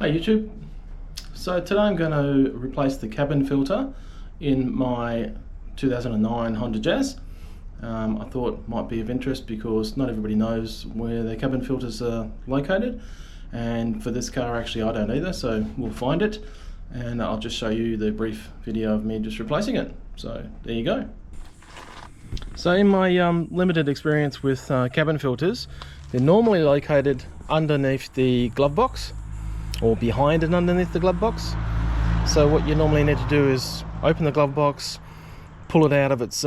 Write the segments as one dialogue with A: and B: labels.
A: Hey YouTube, so today I'm going to replace the cabin filter in my 2009 Honda Jazz. I thought might be of interest because not everybody knows where their cabin filters are located, and for this car actually I don't either, so we'll find it and I'll just show you the brief video of me just replacing it. So there you go. So in my limited experience with cabin filters, they're normally located underneath the glove box or behind and underneath the glove box. So what you normally need to do is open the glove box, pull it out of its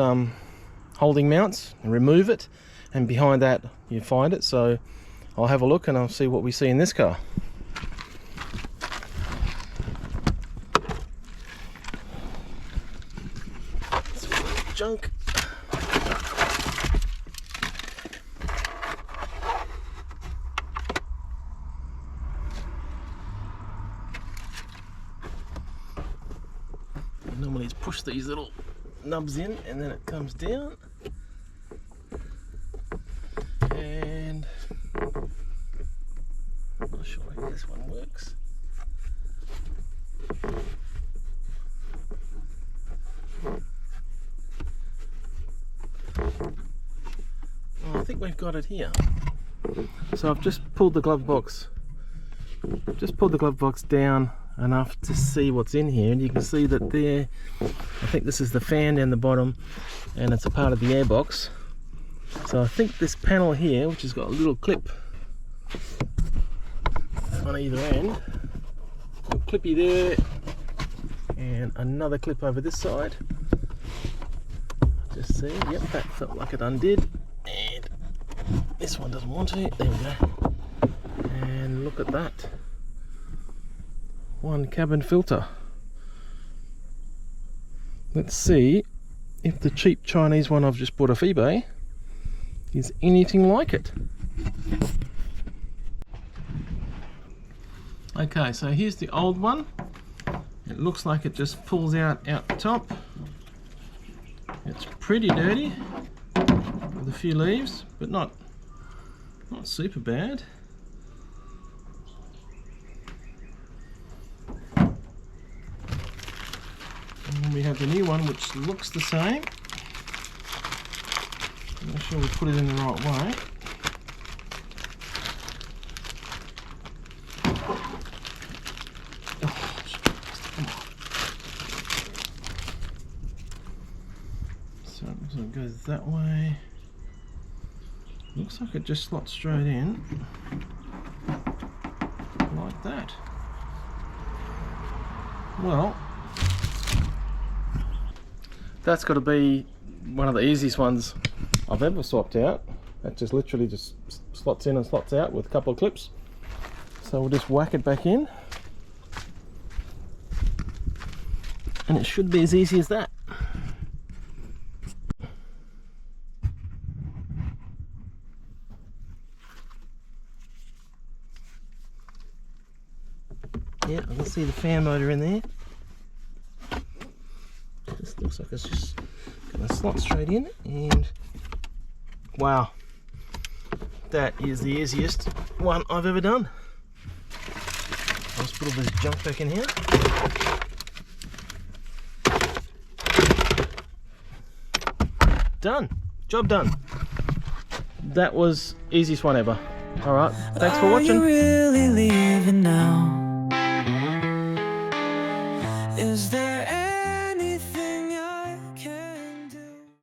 A: holding mounts and remove it, and behind that you find it. So I'll have a look and I'll see what we see in this car. It's full of junk. Normally it's push these little nubs in and then it comes down, and I'm not sure if this one works. Well, I think we've got it here. So I've just pulled the glove box down enough to see what's in here, and you can see that there, I think this is the fan down the bottom and it's a part of the airbox. So I think this panel here, which has got a little clip on either end, a clippy there and another clip over this side. Just see, yep, that felt like it undid, and this one doesn't want to. There we go. And look at that. One cabin filter. Let's see if the cheap Chinese one I've just bought off eBay is anything like it. Okay, so here's the old one. It looks like it just pulls out the top. It's pretty dirty with a few leaves, but not super bad. And we have the new one, which looks the same. Make sure we put it in the right way. So it goes that way. Looks like it just slots straight in, like that. Well, that's got to be one of the easiest ones I've ever swapped out. That just literally just slots in and slots out with a couple of clips. So we'll just whack it back in, and it should be as easy as that. Yeah, I can see the fan motor in there. This looks like it's just going to slot straight in, and wow, that is the easiest one I've ever done. Let's put all this junk back in here. Done. Job done. That was easiest one ever. Alright, thanks for watching.
B: Are you really leaving now? Is there